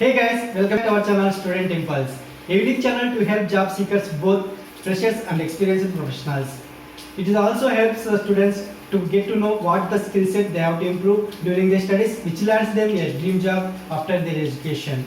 Hey guys, welcome to our channel Student Impulse, a unique channel to help job seekers, both freshers and experienced professionals. It also helps students to get to know what the skill set they have to improve during their studies, which lands them a dream job after their education.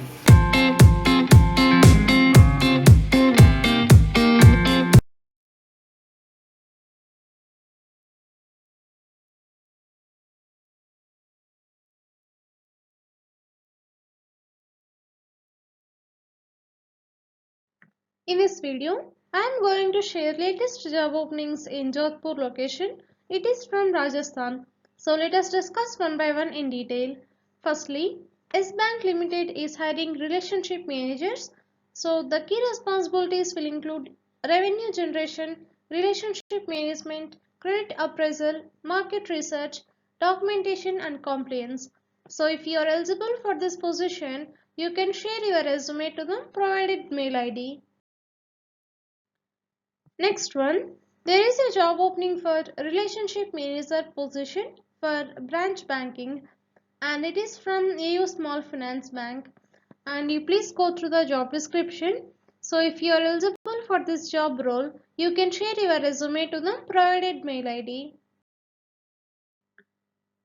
In this video, I am going to share latest job openings in Jodhpur location. It is from Rajasthan. So let us discuss one by one in detail. Firstly, S Bank Limited is hiring relationship managers. So the key responsibilities will include revenue generation, relationship management, credit appraisal, market research, documentation and compliance. So if you are eligible for this position, you can share your resume to the provided mail ID. Next one, there is a job opening for relationship manager position for branch banking, and it is from AU Small Finance Bank, and you please go through the job description. So if you are eligible for this job role, you can share your resume to the provided mail ID.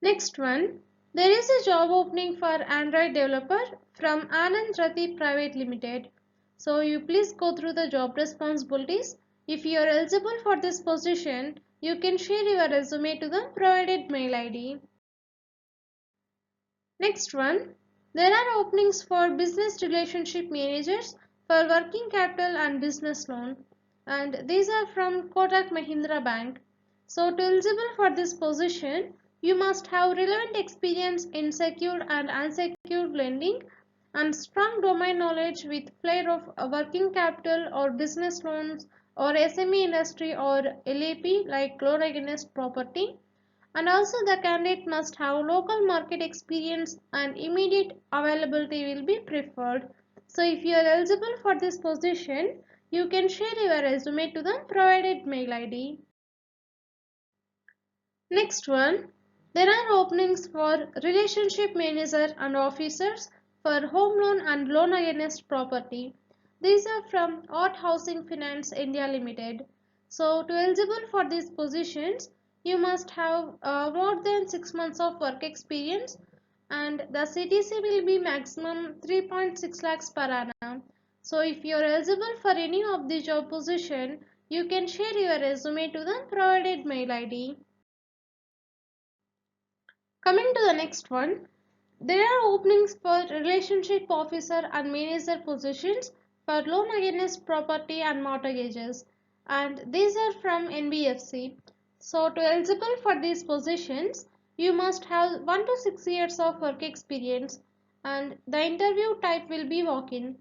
Next one, there is a job opening for Android developer from Anand Rathi Private Limited. So you please go through the job responsibilities. If you are eligible for this position, you can share your resume to the provided mail ID. Next one, there are openings for business relationship managers for working capital and business loan, and these are from Kotak Mahindra Bank. So to eligible for this position, you must have relevant experience in secured and unsecured lending and strong domain knowledge with flair of working capital or business loans or SME industry or LAP like loan against property, and also the candidate must have local market experience and immediate availability will be preferred. So if you are eligible for this position, you can share your resume to the provided mail ID. Next one, there are openings for relationship manager and officers for home loan and loan against property. These are from Art Housing Finance India Limited. So to eligible for these positions, you must have more than 6 months of work experience, and the CTC will be maximum 3.6 lakhs per annum. So if you are eligible for any of the job position, you can share your resume to the provided mail ID. Coming to the next one, there are openings for relationship officer and manager positions for loan against property and mortgages, and these are from NBFC. So to eligible for these positions, you must have 1 to 6 years of work experience, and the interview type will be walk-in,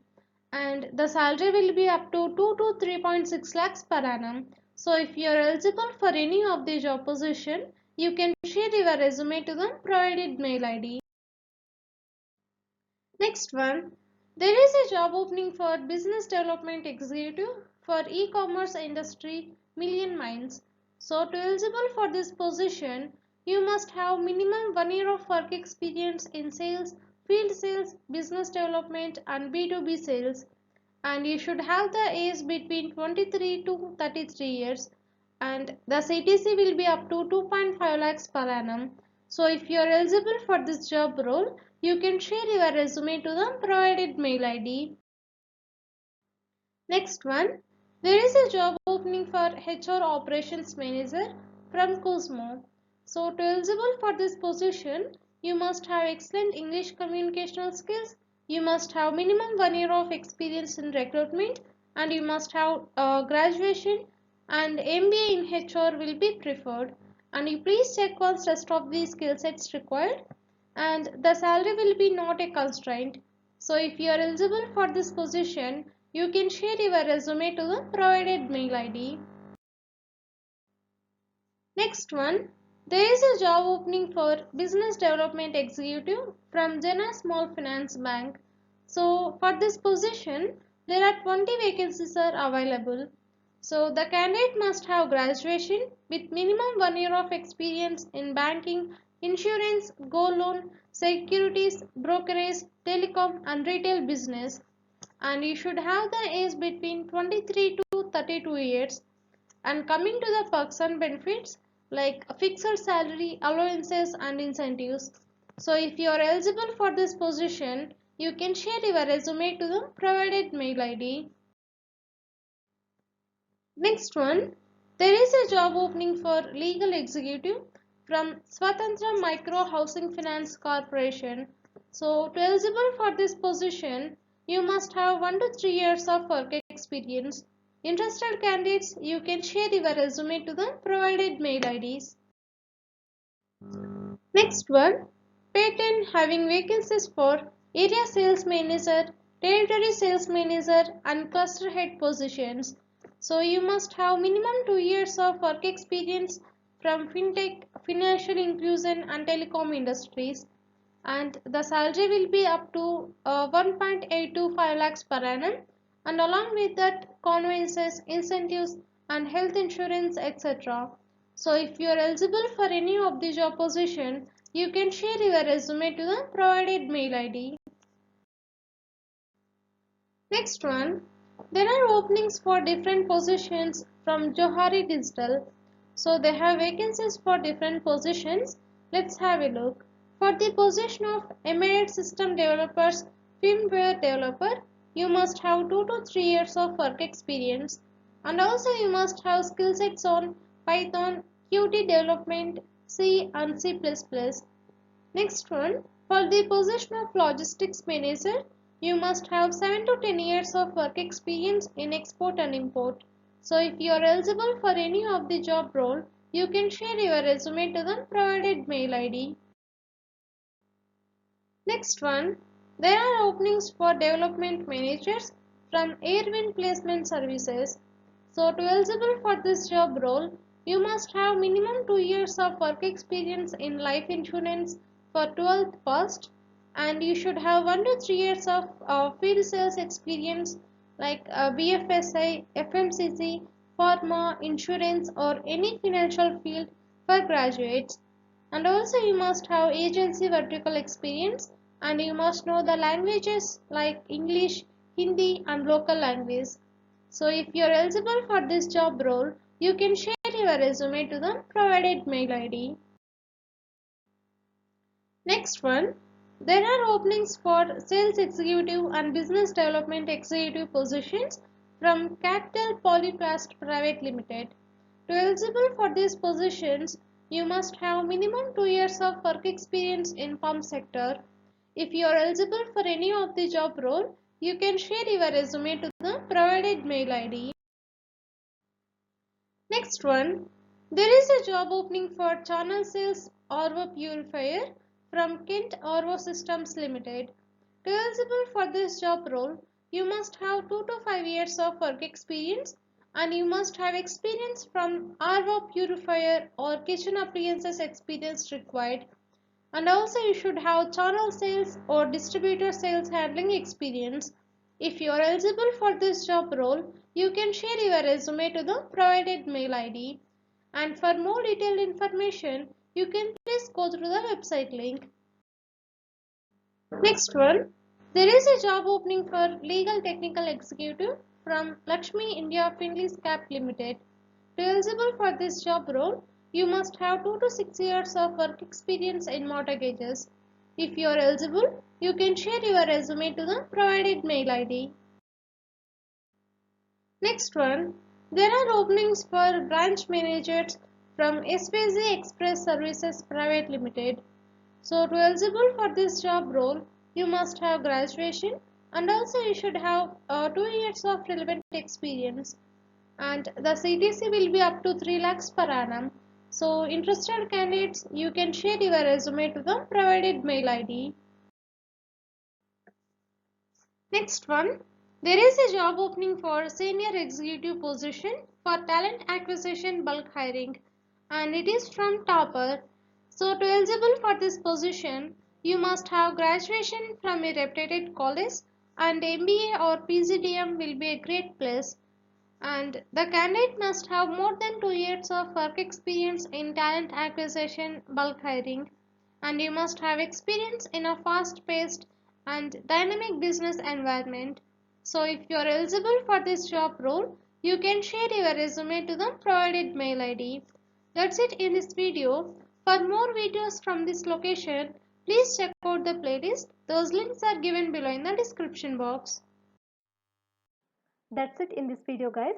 and the salary will be up to 2 to 3.6 lakhs per annum. So if you are eligible for any of the job position, you can share your resume to the provided mail ID. Next one, there is a job opening for business development executive for e-commerce industry Million Minds. So to eligible for this position, you must have minimum 1 year of work experience in sales, field sales, business development and B2B sales, and you should have the age between 23 to 33 years, and the CTC will be up to 2.5 lakhs per annum. So if you are eligible for this job role, you can share your resume to the provided mail ID. Next one, there is a job opening for HR operations manager from Cosmo. So to eligible for this position, you must have excellent English communicational skills, you must have minimum 1 year of experience in recruitment, and you must have graduation and MBA in HR will be preferred. And you please check once rest of the skill sets required, and the salary will be not a constraint. So if you are eligible for this position, you can share your resume to the provided mail ID. Next one, there is a job opening for business development executive from Jana Small Finance Bank. So for this position, there are 20 vacancies are available. So the candidate must have graduation with minimum 1 year of experience in banking, insurance, gold loan, securities, brokerage, telecom and retail business. And you should have the age between 23 to 32 years. And coming to the perks and benefits like fixed salary, allowances and incentives. So if you are eligible for this position, you can share your resume to the provided mail ID. Next one, there is a job opening for legal executive from Swatantra Micro Housing Finance Corporation. So to eligible for this position, you must have 1 to 3 years of work experience. Interested candidates, you can share your resume to the provided mail IDs. Next one, patent having vacancies for area sales manager, territory sales manager and cluster head positions. So you must have minimum 2 years of work experience from fintech, financial inclusion and telecom industries, and the salary will be up to 1.825 lakhs per annum, and along with that conveyances, incentives and health insurance etc. So if you are eligible for any of the job position, you can share your resume to the provided mail ID. Next one, there are openings for different positions from Johari Digital. So they have vacancies for different positions. Let's have a look. For the position of embedded system developers, firmware developer, you must have 2 to 3 years of work experience, and also you must have skill sets on Python, Qt development, C and C++. Next one, for the position of logistics manager, you must have 7 to 10 years of work experience in export and import. So if you are eligible for any of the job role, you can share your resume to the provided mail ID. Next one, there are openings for development managers from Airmen Placement Services. So to eligible for this job role, you must have minimum 2 years of work experience in life insurance for 12th past, and you should have 1 to 3 years of field sales experience like BFSI, FMCG, pharma, insurance or any financial field for graduates. And also you must have agency vertical experience, and you must know the languages like English, Hindi and local language. So if you are eligible for this job role, you can share your resume to the provided mail ID. Next one, there are openings for sales executive and business development executive positions from Capital Polyplast Private Limited. To eligible for these positions, you must have minimum 2 years of work experience in pump sector. If you are eligible for any of the job role, you can share your resume to the provided mail ID. Next one, there is a job opening for channel sales RO purifier from Kent RO Systems Limited. To eligible for this job role, you must have 2 to 5 years of work experience, and you must have experience from RO purifier or kitchen appliances experience required, and also you should have channel sales or distributor sales handling experience. If you are eligible for this job role, you can share your resume to the provided mail ID. And for more detailed information, you can please go through the website link. Next one, there is a job opening for legal technical executive from Lakshmi India Finley's Cap Limited. To eligible for this job role, you must have 2 to 6 years of work experience in mortgages. If you are eligible, you can share your resume to the provided mail ID. Next one, there are openings for branch managers from SVZ Express Services Private Limited. So to eligible for this job role, you must have graduation, and also you should have 2 years of relevant experience, and the CTC will be up to 3 lakhs per annum. So interested candidates, you can share your resume to the provided mail ID. Next one, there is a job opening for senior executive position for talent acquisition bulk hiring, and it is from Topper. So to eligible for this position, you must have graduation from a reputed college, and MBA or PGDM will be a great plus, and the candidate must have more than 2 years of work experience in talent acquisition bulk hiring. and you must have experience in a fast-paced and dynamic business environment. So if you are eligible for this job role, you can share your resume to the provided mail ID. That's it in this video. For more videos from this location, please check out the playlist. Those links are given below in the description box. That's it in this video, guys.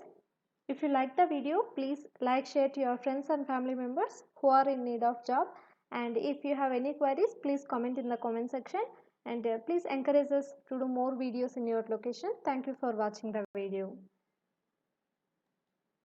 If you like the video, please like, share to your friends and family members who are in need of job. And if you have any queries, please comment in the comment section. And please encourage us to do more videos in your location. Thank you for watching the video.